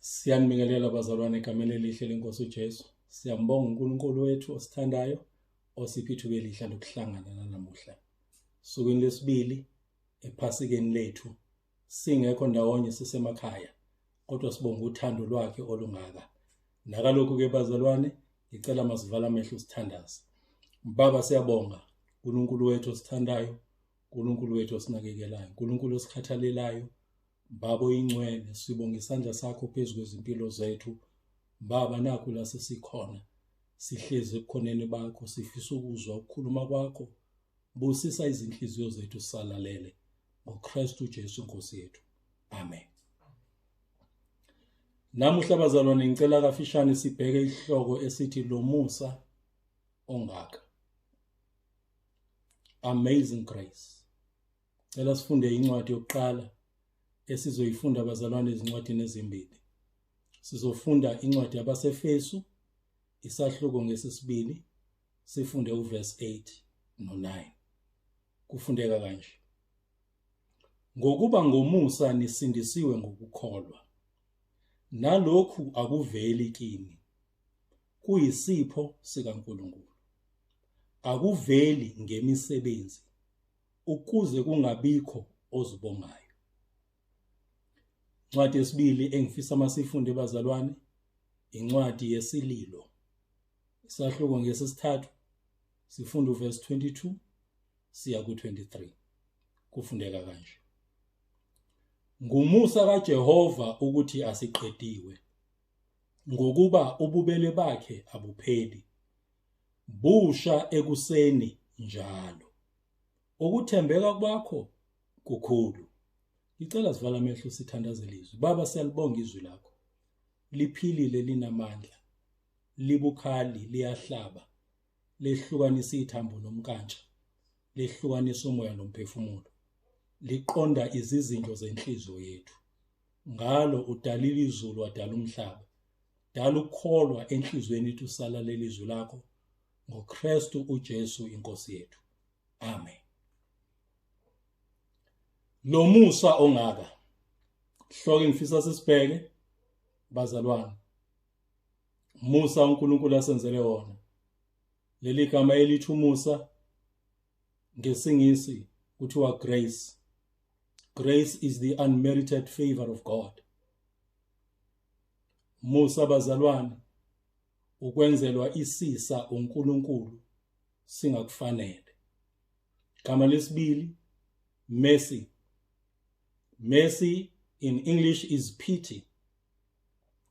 Siyanibingelela bazalwane egameni elihle lenkosi uJesu. Siyambonga uNkulunkulu wethu osithandayo osipha ithuba elihle lokuhlangana namuhla. Sukwini lesibili ephasikeni lethu singekho ndawonye sisemakhaya kodwa sibonga uthando lwakhe olungaka. Nakalokhu ke bazalwane ngicela masivala amehlo sithandaze. Baba siyabonga uNkulunkulu wethu osithandayo, uNkulunkulu wethu osinakekelayo, uNkulunkulu osikhathalelayo. Baba oyingcwele sibonga isandla sakho phezulu kwezimpilo zethu. Baba nakho la sesikhona sihlezi ebukhoneni bakho sifisa ukuzwa ukukhuluma kwakho. Busisa izinhliziyo zethu salalele ngoKristu Jesu Nkosi yethu. Amen. Namuhla bazalwane ngicela kafishane sibheke isihloko esithi lo musa ongaka. Amazing Grace. Cela sifunde incwadi yokuqala esizoyifunda bazalwane izincwadini ezimbili. Sizofunda incwadi yabaseFesu isahluko ngesibili, sifunde uverse 8 no9. Kufundeka kanje: ngokuba ngomusa nisindisiwe ngokukholwa. Nalokhu akuveli kini, kuyisipho sikaNkulunkulu. Akuveli ngemisebenzi, ukuze kungabikho ozibongayo. Incwadi yesibili engifisa masifunde bazalwane, incwadi yesililo. Isahluko ngesithathu, sifunda uverse 22 siya ku23. Kufundeka kanje: ngumusa kaJehova ukuthi asiqediwe, ngokuba ububele bakhe abupheli. Busha ekuseni njalo. Ukuthembeka kwakho kukhulu. Ngicela sivala amehlo sithandazele izwi. Baba siyalibonga izwi lakho. Liphilile, linamandla, libukhali, liyahlaba, lehlukanisa ithambo nomkantsha, lehlukanisa umoya nomphefumulo, liqonda izizinto zenhliziyo yethu. Ngalo udalile izulu, wadala umhlaba. Dala ukukholwa enhlizweni yethu salalela izwi lakho ngoKristu uJesu inkosi yethu. Amen. Lo musa ongaka. Hloko ngifisa sisibheke bazalwane. Musa uNkulunkulu asenzele wona. Leli gama elithi umusa ngesingisi kuthiwa grace. Grace is the unmerited favor of God. Musa bazalwane ukwenzelwa isisa uNkulunkulu singakufanele. Gama lesibili mercy. Mercy in English is pity.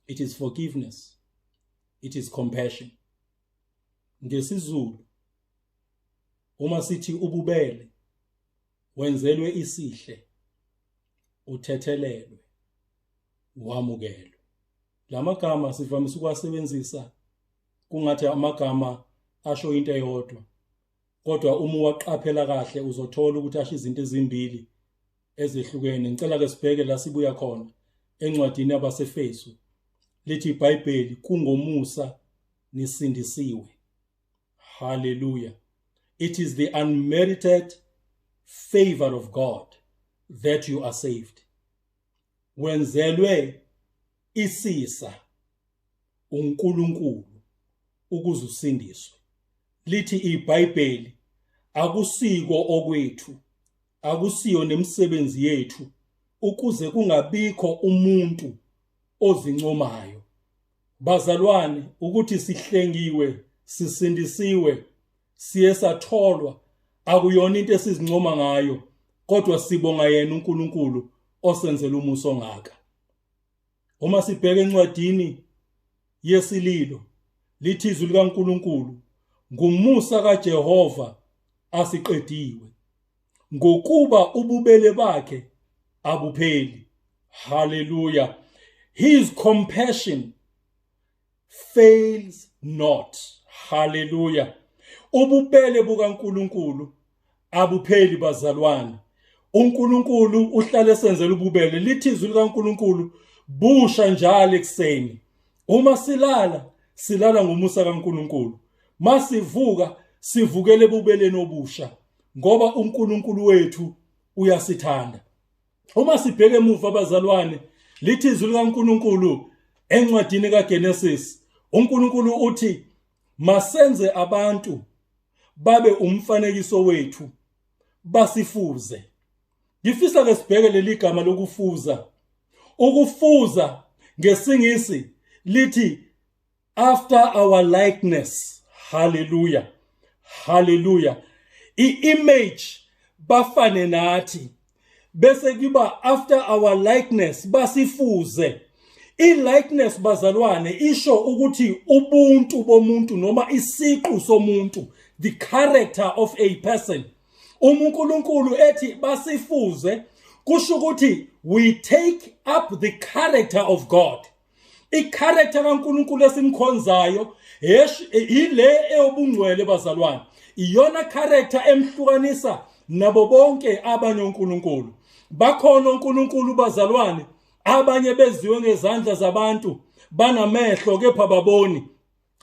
It is forgiveness. It is compassion. NgesiZulu uma sithi ububele, wenzelwe isihle, uthethelelwe, wamukelwe. Lamagama sivamise ukuwasebenzisa kungathi amagama asho into eyodwa, kodwa uma waqaphela kahle uzothola ukuthi asho izinto ezimbili ezehlukene. Ngicela ke sibheke la sibuya khona encwadini yabaseFesu. Lithi iBhayibheli kungomusa nisindisiwe. Hallelujah. It is the unmerited favor of God that you are saved. Wenzelwe isisa uNkulunkulu ukuze usindiswe. Lithi iBhayibheli akusiko okwethu, akusiyo nemisebenzi yethu, ukuze kungabikho umuntu ozincomayo. Bazalwane, ukuthi sihlengiwe, sisindisiwe, siye satholwa, akuyona into esizincoma ngayo, kodwa sibonga yena uNkulunkulu osenzela umusa ongaka. Uma sibheke encwadini yesililo, lithi izwi likaNkulunkulu, ngumusa kaJehova asiqediwe, ngokuba ububele bakhe abupheli. Hallelujah. His compassion fails not. Hallelujah. Ububele bukaNkulunkulu abupheli bazalwane. uNkulunkulu uhlale senzela ububele. Lithi izwi likaNkulunkulu busha njalo ekseni. Uma silala ngomusa kaNkulunkulu. Masivuka sivukele bubeleni obusha ngoba uNkulunkulu wethu uyasithanda. Uma sibheke emuva abazalwane, lithi izwi likaNkulunkulu Encwadini kaGenesis uNkulunkulu uthi masenze abantu babe umfanekiso wethu basifuze. Ngifisa ke sibheke leli gama lokufuza. Ukufuza ngesingisi lithi after our likeness. Hallelujah. Hallelujah. I-image bafane nathi. Bese kuba after our likeness basifuze. I-likeness bazalwane isho ukuthi ubuntu bomuntu noma isiqu somuntu, the character of a person. uNkulunkulu ethi basifuze kusho ukuthi we take up the character of God. I-character kaNkulunkulu esimkhonzayo ile eyobungcwele bazalwane. Iyona character emhlukanisa nabo bonke abanye uNkulunkulu. Bakhona uNkulunkulu bazalwane abanye beziwe ngezandla zabantu, banamehlo kepha baboni,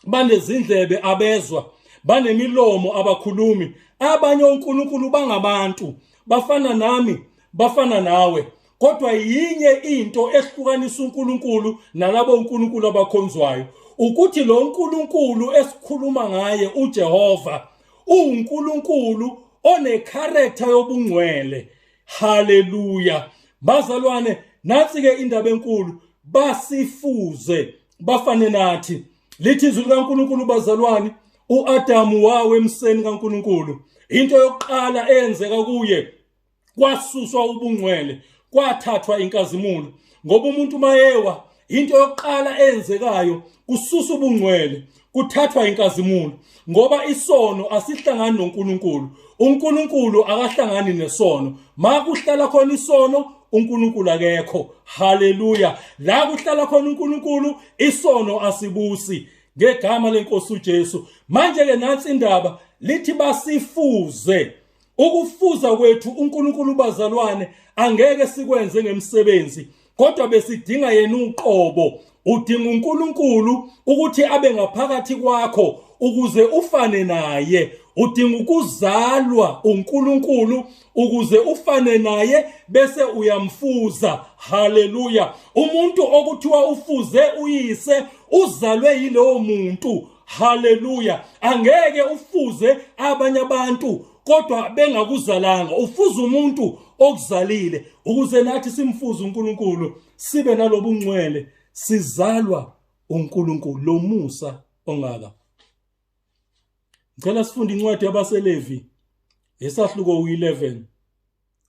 banezindlebe abezwa, banemilomo abakhulumi. Abanye uNkulunkulu bangabantu, bafana nami, bafana nawe. Kodwa yinye into ehlukanisa uNkulunkulu nalabo uNkulunkulu abakhonzwayo, ukuthi lo uNkulunkulu esikhuluma ngaye uJehova uNkulunkulu one-character yobungcwele. Hallelujah. Bazalwane, nathi ke indaba enkulu, basifuze bafane nathi. Lithi izwi likaNkulunkulu bazalwane, uAdamu wawe emseni kaNkulunkulu. Into yokuqala eyenzeka kuye kwasuswa ubungcwele, kwathathwa inkazimulo. Ngoba umuntu mayewa, into yokuqala eyenzekayo kususa ubungcwele, kuthathwa inkazimulo. Ngoba isono asihlangani noNkulunkulu. uNkulunkulu akahlangani nesono. Ma kuhlala khona isono, uNkulunkulu akekho. Hallelujah. La kuhlala khona uNkulunkulu, isono asibusi. Ngegama lenkosi uJesu. Manje ke nansi indaba lithi basifuze. Ukufuza kwethu uNkulunkulu bazalwane angeke sikwenze ngemsebenzi, kodwa besidinga yena uqobo. Udinga uNkulunkulu ukuthi abe ngaphakathi kwakho ukuze ufane naye. Udinga ukuzalwa uNkulunkulu ukuze ufane naye bese uyamfuza. Hallelujah. Umuntu okuthiwa ufuze uyise uzalwe yilowo muntu. Hallelujah. Angeke ufuze abanye abantu kodwa bengakuzalanga. Ufuza umuntu okuzalile ukuze nathi simfuze uNkulunkulu, sibe nalobungcwele, sizalwa uNkulunkulu lo Musa ongaka. Ngicela sifunde incwadi yabaseLevi esahluko u11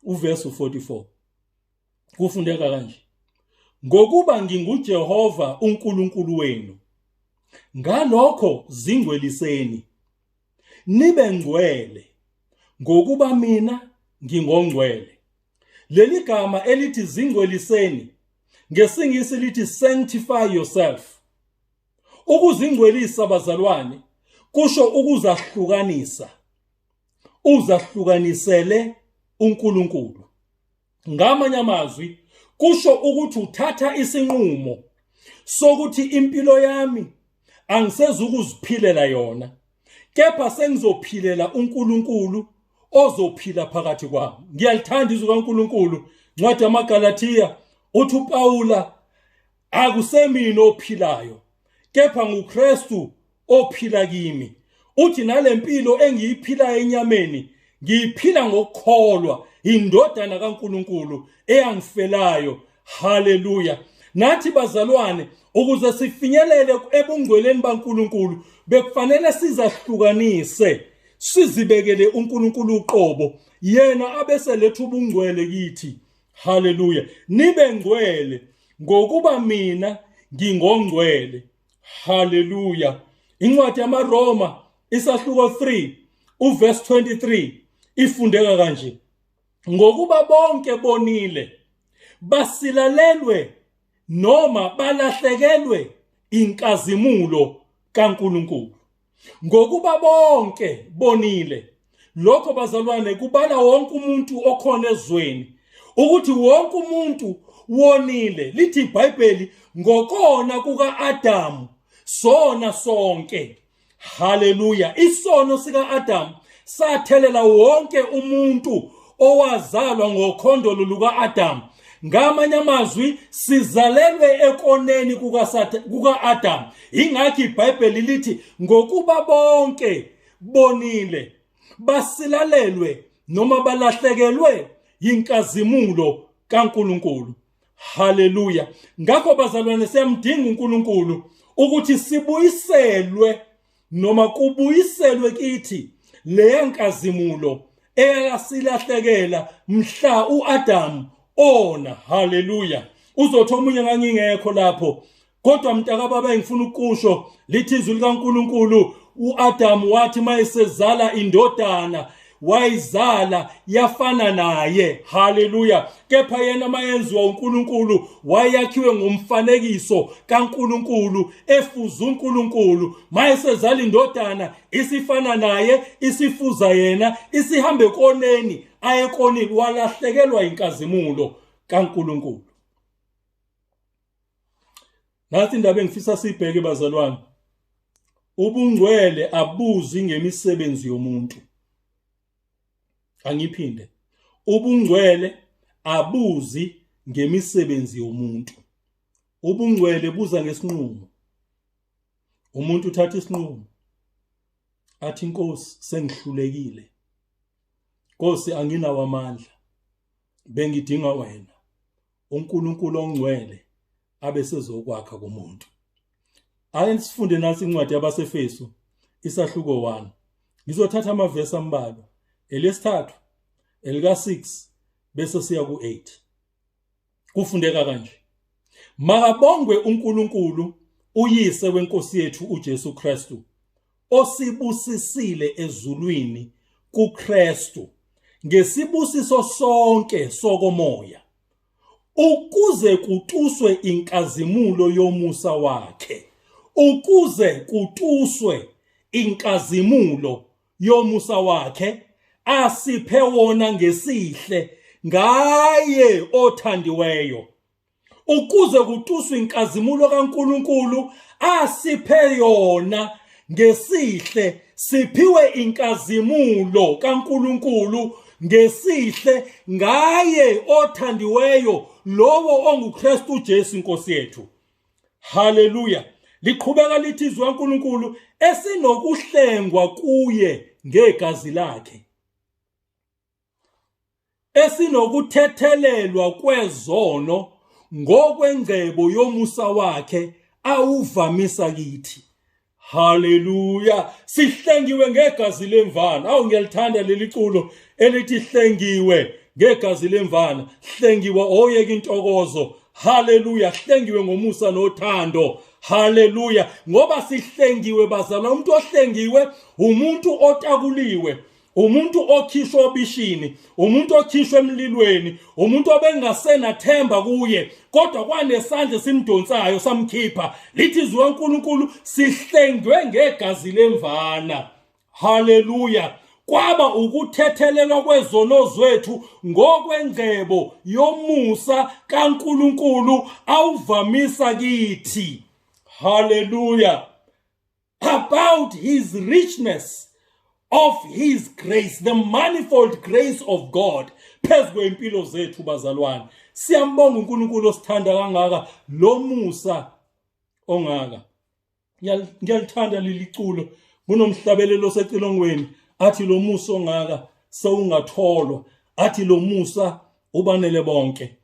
uverse 44. Kufundeka kanje: ngokuba nginguJehova uNkulunkulu wenu, ngalokho zingcweliseni nibe ngcwele ngokuba mina ngingongcwele. Leli gama elithi zingcweliseni ngesingisi lithi sanctify yourself. Ukuzingcwelisa bazalwane kusho ukuzahlukanisa, uzahlukanisele uNkulunkulu. Ngamanye amazwi kusho ukuthi uthatha isinqumo sokuthi impilo yami angisezukuziphilela yona, kepha sengizophilela uNkulunkulu ozophila phakathi kwami. Ngiyalithanda izwi kaNkulunkulu. Ncwadi yamaGalatiya uthi uPawula, akusemina ophilayo kepha nguKristu ophila kimi. Uthi nalempilo engiyiphilayo enyameni ngiyiphila ngokukholwa indodana kaNkulunkulu eyangifelayo. Hallelujah. Nathi bazalwane, ukuze sifinyelele ebungcweleni baNkulunkulu bekufanele sizahlukanise, sizibekele uNkulunkulu uqobo, yena abese lethu ubungcwele kithi. Hallelujah. Nibe ngcwele ngokuba mina ngingongcwele. Hallelujah. Incwadi yamaRoma isahluko 3 uverse 23 ifundeka kanje: ngokuba bonke bonile basilalelwe noma balahlekelwe inkazimulo kaNkulunkulu. Ngokuba bonke bonile, lokho bazalwane kubala wonke umuntu okhona ezweni, ukuthi wonke umuntu wonile. Lithi iBhayibheli ngokona kuka-Adamu sona sonke. Hallelujah. Isono sika-Adamu sathelela wonke umuntu owazalwa ngokhondolo luka-Adamu. ngamanye amazwi sizalelwe ekoneni kuka-Adam. Ingakho iBhayibheli lithi ngokuba bonke bonile basilalelwe noma balahlekelwe yinkazimulo kaNkulunkulu. Haleluya. Ngakho bazalwane, siyamdinga uNkulunkulu ukuthi sibuyiselwe noma kubuyiselwe kithi leya nkazimulo eyasilahlekela mhla uAdam ona. Haleluya. Uzothi omunye ngangingekho lapho, kodwa mntaka baba engifuna ukusho lithi izwi likaNkulunkulu, uAdam wathi mayesezala indodana wayizala yafana naye. Haleluya. Kepha yena mayenziwa uNkulunkulu wayakhiwe ngomfanekiso kaNkulunkulu, efuza uNkulunkulu. Mayesezala indodana isifana naye, isifuza yena, isihambe koneni ayekonile, walahlekelwa inkazimulo kaNkulunkulu. Nathi indaba engifisa sibheke bazalwane, ubungcwele abuzi ngemisebenzi yomuntu. Angiphinde, ubungcwele abuzi ngemisebenzi yomuntu. Ubungcwele buza ngesinqumo. Umuntu uthatha isinqumo athi, Nkosi sengihlulekile, Nkosi anginawo amandla, bengidinga wena, uNkulunkulu ongcwele abesezokwakha kumuntu. Ake sifunde nasi incwadi yabaseFesu isahluko 1. Ngizothatha amavesi ambalwa, elesithathu, elika-6 bese siya ku-8. Kufundeka kanje: makabongwe uNkulunkulu uyise wenkosi yethu uJesu Kristu, osibusisile ezulwini kuKristu ngesibusiso sonke sokomoya, ukuze kutuswe inkazimulo yomusa wakhe. Ukuze kutuswe inkazimulo yomusa wakhe asiphe wona ngesihle ngaye othandiweyo. Ukuze kutuswe inkazimulo kaNkulunkulu asiphe yona ngesihle, siphiwe inkazimulo kaNkulunkulu ngesihle ngaye othandiweyo, lowo onguKristu Jesu inkosi yethu. Haleluya. Liqhubeka lithi izwi kaNkulunkulu, esinokuhlengwa kuye ngegazi lakhe, esinokuthethelelwa kwezono ngokwengcebo yomusa wakhe awuvamisa kithi. Haleluya. Sihlengiwe ngegazi lemvana. Awu, ngiyalithanda leli culo elithi hlengiwe ngegazi lemvana. Hlengiwa oyeka intokozo. Haleluya. Hlengiwe ngomusa nothando. Haleluya. Ngoba sihlengiwe bazalwane, umuntu ohlengiwe umuntu otakuliwe, umuntu okhishwa obishini, umuntu okhishwa emlilweni, umuntu obengasenathemba kuye, kodwa kwanesandla simdonsayo samkhipha. Lithi izwi kaNkulunkulu, sihlengwe ngegazi lemvana. Haleluya. Kwaba ukuthethelelwa kwezono zethu ngokwengcebo yomusa kaNkulunkulu awuvamisa kithi. Hallelujah. About his richness of his grace, the manifold grace of God. Phezu kwempilo zethu bazalwane, siyambonga uNkulunkulu osithanda kangaka, lo musa ongaka. Ngiyalithanda leli culo, kunomhlabelelo secilongweni athi lo musa ongaka sewungatholwa, athi lo musa ubanele bonke.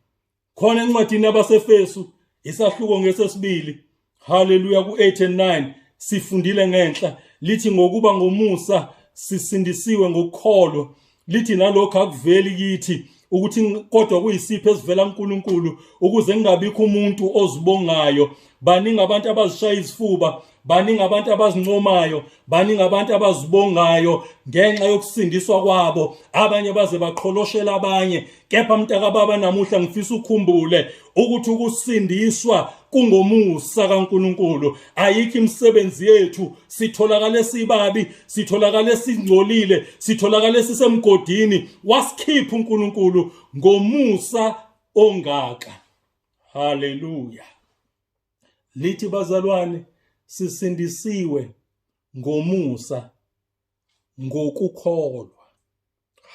Khona encwadini yabaseFesu isahluko ngesesibili, haleluya, ku-8 and 9 sifundile ngenhla, lithi ngokuba ngomusa sisindisiwe ngokukholwa. Lithi nalokho akuveli kithi ukuthi kodwa kuyisipho esivela kuNkulunkulu, ukuze kungabikho umuntu ozibongayo. Baningi abantu abazishaya izifuba, baningi abantu abazincomayo, baningi abantu abazibongayo ngenxa yokusindiswa kwabo, abanye baze baqholoshela abanye. Kepha mntaka baba, namuhla ngifisa ukukhumbule ukuthi ukusindiswa kungomusa kaNkulunkulu. Ayikho imisebenzi yethu, sitholakale sibabi, sitholakale singcolile, sitholakale sisemgodini, wasikhipha uNkulunkulu ngomusa ongaka. Haleluya. Lithi bazalwane, sisindisiwe ngomusa ngokukholwa.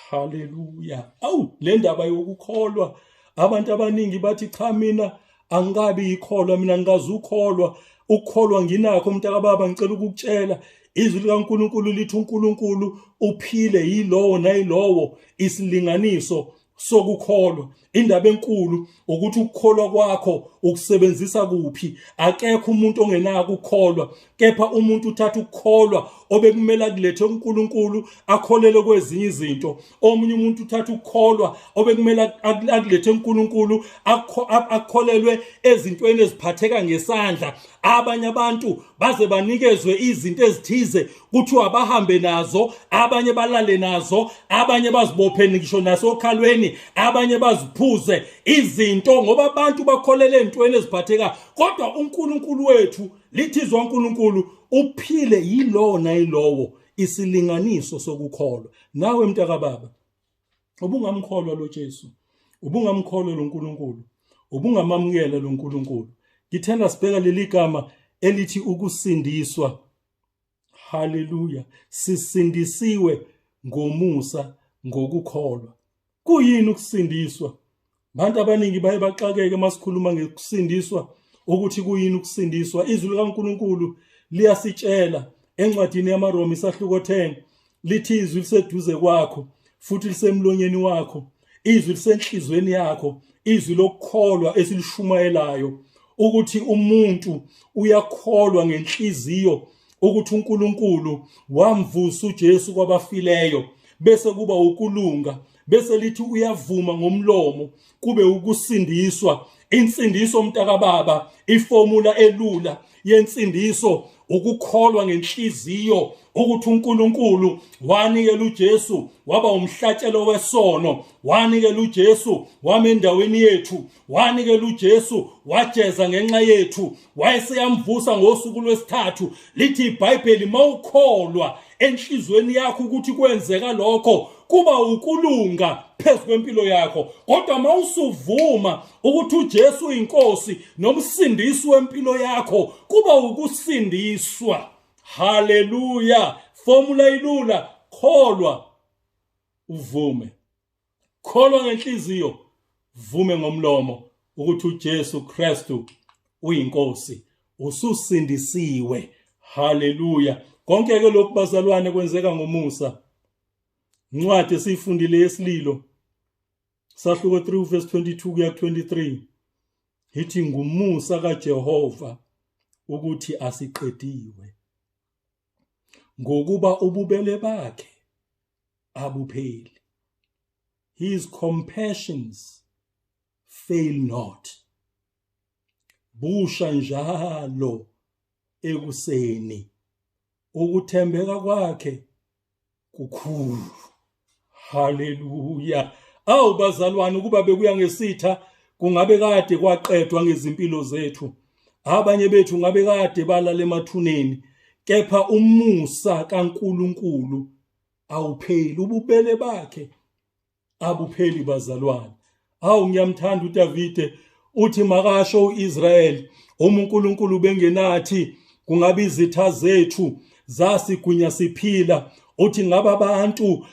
Haleluya. Awu, le ndaba yokukholwa Abantu abaningi bathi cha mina angikabi ikholwa, mina ngikazi ukholwa. Ukukholwa nginakho mntakababa, ngicela ukukutshela izwi likaNkulunkulu lithi uNkulunkulu uphile yilowo nayilowo isilinganiso sokukholwa. Indaba enkulu ukuthi ukukholwa kwakho ukusebenzisa kuphi. Akekho umuntu ongenako ukukholwa, kepha umuntu uthatha ukukholwa obekumele akulethe uNkulunkulu akholele kwezinye izinto. Omunye umuntu uthatha ukukholwa obekumele akulethe uNkulunkulu akholelwe ezintweni eziphatheka ngesandla. Abanye abantu baze banikezwe izinto ezithize kuthiwa abahambe nazo, abanye balale nazo, abanye bazibophene ngisho nasokhalweni, abanye baziphuze izinto ngoba abantu bakholele ezintweni eziphatheka. Kodwa uNkulunkulu wethu lithi izwi uNkulunkulu uphile yilowo nayilowo isilinganiso sokukholwa. Nawe mntakababa, ubungamkholwa lo Jesu, ubungamkholwa lo Nkulunkulu, ubungamamukela lo Nkulunkulu. Ngithanda sibheka leli gama elithi ukusindiswa. Haleluya. Sisindisiwe ngomusa, ngokukholwa. Kuyini ukusindiswa? Abantu abaningi baye baxakeke masikhuluma ngekusindiswa ukuthi kuyini ukusindiswa. Izwi likaNkulunkulu liyasitshela encwadini yamaRoma isahluko 10 lithi izwi liseduze kwakho futhi lisemlonyeni wakho, izwi lisenhlizweni yakho, izwi lokukholwa esilishumayelayo, ukuthi umuntu uyakholwa ngenhliziyo ukuthi uNkulunkulu wamvusa uJesu kwabafileyo, bese kuba ukulunga, bese lithi uyavuma ngomlomo kube ukusindiswa. Insindiso mntakababa, iformula elula yensindiso ukukholwa ngenhliziyo ukuthi uNkulunkulu wanikela uJesu waba umhlatshelo wesono, wanikela uJesu wame endaweni yethu, wanikela uJesu wajeza ngenxa yethu, wayeseyamvusa ngosuku lwesithathu. Lithi iBhayibheli mawukholwa enhlizweni yakho ukuthi kwenzeka lokho, kuba ukulunga phezu kwempilo yakho. Kodwa mawusuvuma ukuthi uJesu uyinkosi nomsindisi wempilo yakho, kuba ukusindiswa. Haleluya. Formula ilula, kholwa uvume. Kholwa ngenhliziyo, vume ngomlomo ukuthi uJesu Kristu uyinkosi, ususindisiwe. Haleluya. Konke ke lokhu bazalwane kwenzeka ngomusa. Incwadi esifundile yesililo sahluko 3 verse 22 kuya 23 ithi ngumusa kaJehova ukuthi asiqediwe, ngokuba ububele bakhe abupheli. His compassions fail not. Busha njalo ekuseni, ukuthembeka kwakhe kukhulu. Haleluya. Awu bazalwane, ukuba bekuya ngesitha kungabe kade kwaqedwa ngezimpilo zethu. Abanye bethu ngabe kade balala emathuneni, kepha umusa kaNkulunkulu awupheli, ububele bakhe abupheli bazalwane. Awu ngiyamthanda uDavide, uthi makasho uIsrael, uNkulunkulu bengenathi kungabe izitha zethu zasigunya siphila. Uthi ngaba abantu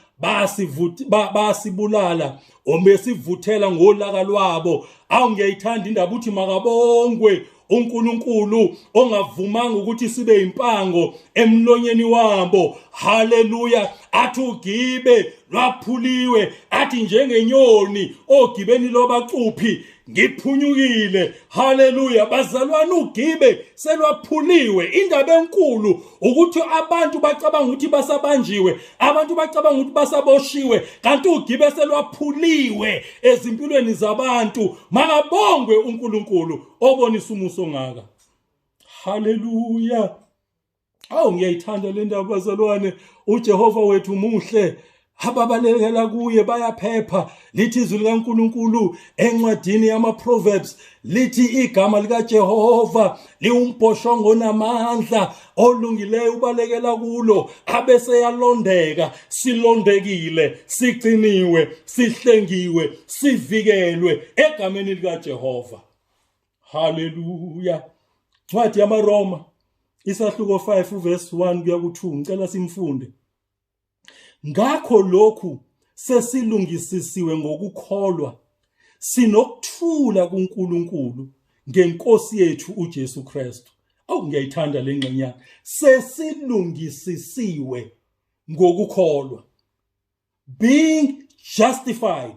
basibulala obesivuthela ngolaka lwabo. Awu ngiyayithanda indaba uthi makabongwe uNkulunkulu ongavumanga ukuthi sibe impango emlonyeni wabo. Haleluya. Athi ugibe lwaphuliwe, athi njengenyoni ogibeni lobacuphi ngiphunyukile. Haleluya. Bazalwane, ugibe selwaphuliwe. Indaba enkulu ukuthi abantu bacabanga ukuthi basabanjiwe, abantu bacabanga ukuthi basaboshiwe, kanti ugibe selwaphuliwe ezimpilweni zabantu. Makabongwe uNkulunkulu obonisa umuso ngaka. Haleluya. Awu ngiyayithanda le ndaba bazalwane. uJehova wethu muhle, ababalekela kuye bayaphepha. Lithi izwi likaNkulunkulu encwadini yamaProverbs lithi igama likaJehova liwumbhoshongo onamandla, olungileyo ubalekela kulo abese yalondeka. Silondekile, sigciniwe, sihlengiwe, sivikelwe egameni likaJehova. Haleluya. Ncwadi yamaRoma isahluko 5 verse 1 kuya ku2, ngicela simfunde. Ngakho lokhu sesilungisisiwe ngokukholwa, sinokuthula kuNkulunkulu ngeNkosi yethu uJesu Kristu. Awu ngiyayithanda lengxenyana. Sesilungisisiwe ngokukholwa. Being justified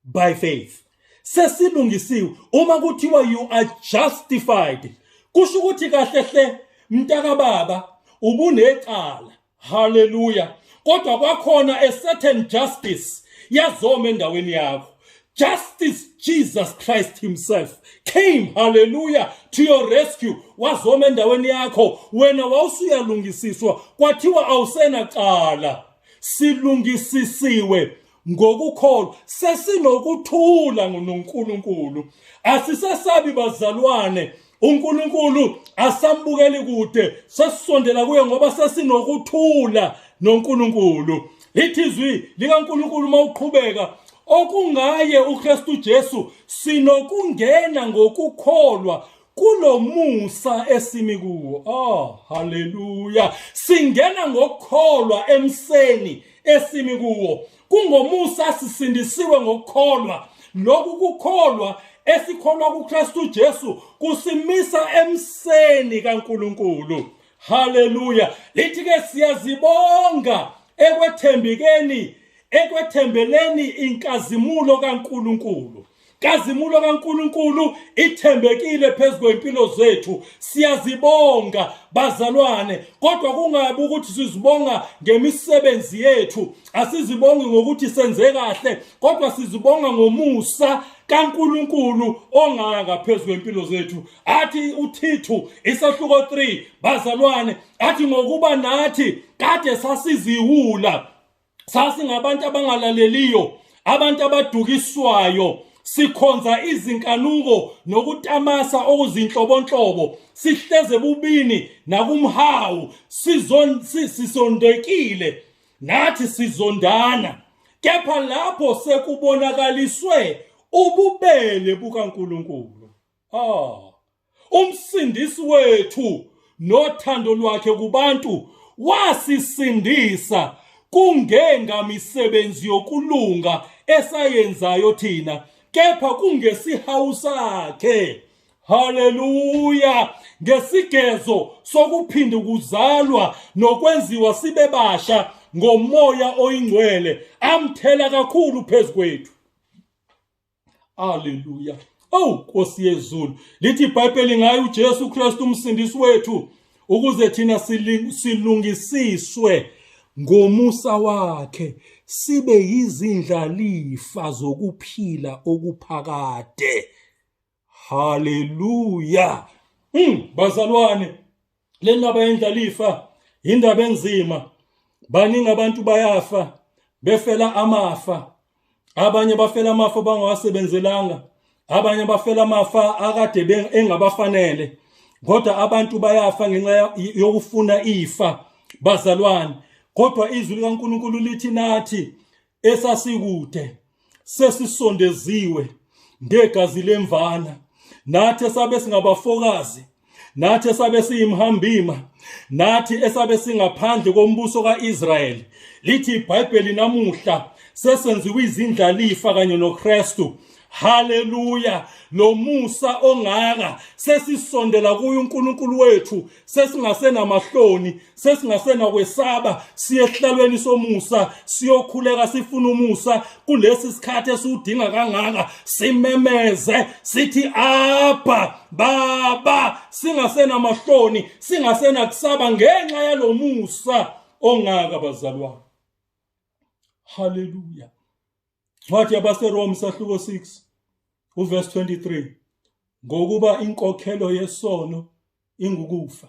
by faith. Sesilungisiwe. Uma kuthiwa you are justified, kusho ukuthi kahle hle mntaka baba ubunecala. Hallelujah. Kodwa kwakhona a certain justice yazoma endaweni yakho. Justice, Jesus Christ himself came, hallelujah, to your rescue. Wazoma endaweni yakho wena wawusuyalungisiswa kwathiwa awusenacala. Silungisisiwe ngokukholwa. Sesinokuthula ngoNkulunkulu. Asisasabi bazalwane. uNkulunkulu asambukeli kude. Sesisondela kuye ngoba sesinokuthula noNkulunkulu. Lithizwi likaNkulunkulu mawuqhubeka okungaye uKristu Jesu sinokungena ngokukholwa kulo musa esimi kuwo. Hallelujah. Singena ngokukholwa emseni esimi kuwo. Kungomusa sisindisiwe ngokukholwa. Lokhu kukholwa esikholwa kuKristu Jesu kusimisa emseni kaNkulunkulu. Hallelujah. Lithi ke siyazibonga ekwethembeleni inkazimulo kaNkulunkulu. Kazimulo kaNkulunkulu ithembekile phezulu kwempilo zethu. Siyazibonga bazalwane, kodwa kungabi ukuthi sizibonga ngemisebenzi yethu. Asizibongi ngokuthi senze kahle, kodwa sizibonga ngomusa kaNkulunkulu ongaka phezulu kwempilo zethu. Athi uThithu isahluko 3 bazalwane, athi ngokuba nathi kade sasiziwula, sasingabantu abangalaleliyo, abantu abadukiswayo, sikhonza izinkanuko nokutamasa okuzinhlobonhlobo, sihleze bubini nakumhawu, sisondekile nathi sizondana. Kepha lapho sekubonakaliswe ububele bukaNkulunkulu. Umsindisi wethu nothando lwakhe kubantu wasisindisa kungengamisebenzi yokulunga esayenzayo thina, kepha kungesihawu sakhe. Hallelujah. Ngesigezo sokuphinda ukuzalwa nokwenziwa sibe basha ngomoya oyingcwele amthela kakhulu phezu kwethu. Hallelujah. Nkosi yezulu. Lithi iBhayibheli ngaye uJesu Kristu umsindisi wethu ukuze thina silungisiswe ngomusa wakhe sibe yizindlalifa zokuphila okuphakade. Hallelujah. Bazalwane, le ndaba yendlalifa indaba enzima. Baningi abantu bayafa befela amafa. Abanye bafela amafa bangawasebenzelanga, abanye bafela amafa akade engabafanele. Kodwa abantu bayafa ngenxa yokufuna ifa bazalwane. Kodwa izwi likaNkulunkulu lithi nathi esasikude sesisondeziwe ngegazi lemvana, nathi esabe singabafokazi, nathi esabe siyimhambima, nathi esabe singaphandle kombuso kaIsrayeli. Lithi iBhayibheli namuhla sesenziwe izindlalifa kanye noKristu. Hallelujah. Lo musa ongaka sesisondela kuye uNkulunkulu wethu, sesingasena mahloni, sesingasena kwesaba, siyehlalweni somusa, siyokhuleka sifuna umusa kulesi sikhathi esudinga kangaka, simemeze sithi Abba Baba, singasena mahloni, singasena kusaba ngenxa yalo musa ongaka bazalwane. Hallelujah. Wathi abaseRoma sahluko 6 uverse 23, ngokuba inkokhelo yesono ingukufa,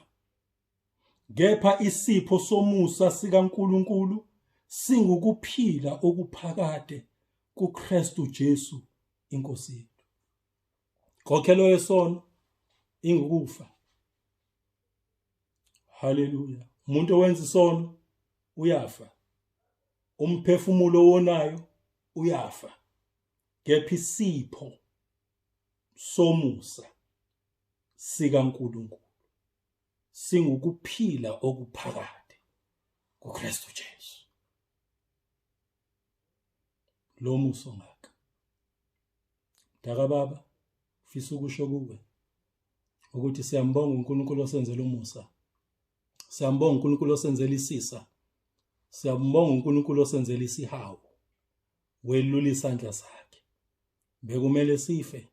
kepha isipho somusa sikaNkulunkulu singukuphila okuphakade kuKristu Jesu inkosi yethu. Inkokhelo yesono ingukufa. Hallelujah. Umuntu owenza isono uyafa. Umphefumulo wonayo uyafa. Kepha isipho somusa sikaNkulunkulu singukuphila okuphakade kuKristu Jesu. Lo musa ongaka Daka baba, ufisa ukusho kuwe ukuthi siyambonga uNkulunkulu osenzela umusa. Siyambonga uNkulunkulu osenzela isisa. Siyambonga uNkulunkulu osenzela isihawu. Welula isandla sakhe. Bekumele sife,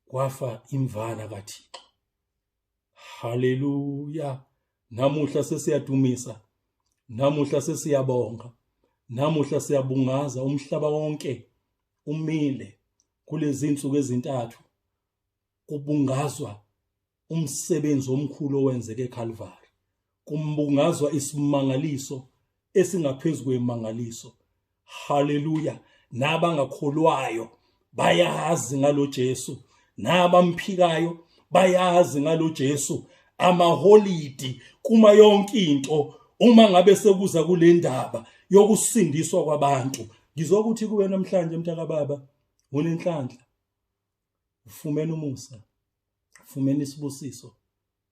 kwafa imvana kaThixo. Haleluya. Namuhla sesiyadumisa. Namuhla sesiyabonga. Namuhla siyabungaza umhlaba wonke umile kulezi insuku ezintathu. Kubungazwa umsebenzi omkhulu owenzeke eCalvary. Kumbungazwa isimangaliso esingaphezulu kwemangaliso. Haleluya. Nabangakholwayo bayazi ngalo Jesu. Nabamphikayo bayazi ngalo Jesu. Amaholidi kuma yonke into uma ngabe sekuza kule ndaba yokusindiswa kwabantu. Ngizokuthi kuwe namhlanje mntaka baba, unenhlanhla. Ufumene umusa. Ufumene isibusiso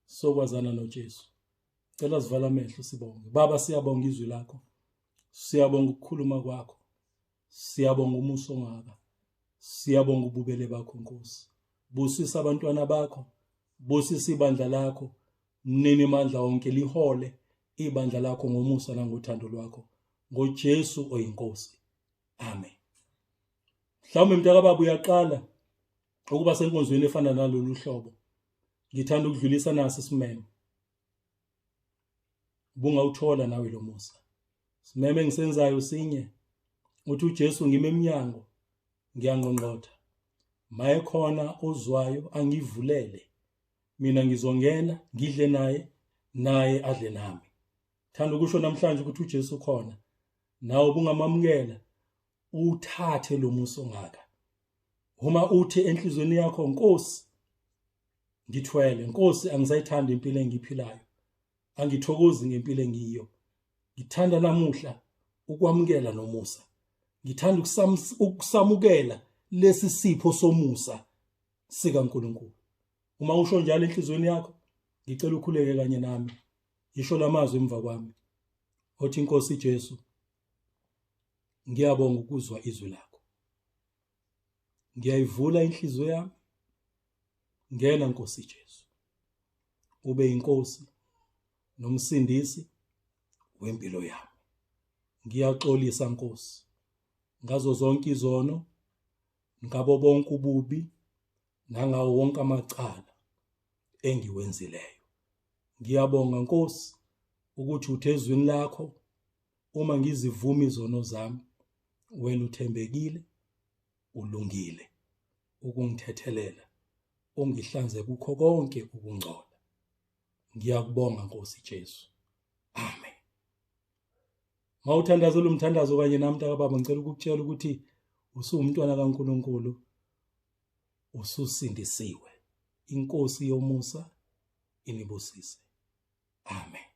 sokwazana noJesu. Cela sivala amehlo sibonge. Baba, siyabonga izwi lakho. Siyabonga ukukhuluma kwakho. Siyabonga umusa ongaka. Siyabonga ububele bakho Nkosi. Busisa abantwana bakho. Busisa ibandla lakho. Mnini mandla wonke lihole ibandla lakho ngomusa nangothando lwakho. NgoJesu oyinkosi. Amen. Mhlawumbe mntaka baba uyaqala ukuba senkonzweni efana nalolu hlobo. Ngithanda ukudlulisa naso isimeme. Bungawuthola nawe lo musa. Simeme ngisenzayo sinye. Uthi uJesu ngime eminyango ngiyangqongqotha. Maye khona ozwayo angivulele. Mina ngizongena ngidle naye adle nami. Thanda ukusho namhlanje ukuthi uJesu khona. Nawe bungamamukela uthathe lo musa ongaka. Uma uthi enhlizweni yakho Nkosi ngithwele, Nkosi angisayithanda impilo engiphilayo. Angithokozi ngempilo engiyo. Ngithanda namuhla ukwamukela nomusa. Ngithanda ukusamukela lesi sipho somusa sika uNkulunkulu. Uma usho njalo enhlizweni yakho, ngicela ukhuleke kanye nami. Yisho lamazwi emva kwami. Othi Nkosi Jesu, ngiyabonga ukuzwa izwi lakho. Ngiyayivula inhliziyo yami. Ngena Nkosi Jesu. Ube inkosi nomsindisi wempilo yami. Ngiyaxolisa Nkosi ngazo zonke izono, ngabo bonke ububi, nangawo wonke amacala engiwenzileyo. Ngiyabonga Nkosi ukuthi uthezwini lakho uma ngizivuma izono zami, wena uthembekile, ulungile ukungithethelela, ungihlanze kukho konke ukungcola. Ngiyakubonga Nkosi Jesu. Amen. Mawuthandazela umthandazo kanye nami mntaka baba, ngicela ukukutshela ukuthi usumntwana kaNkulunkulu, ususindisiwe. Inkosi yomusa inibusise. Amen.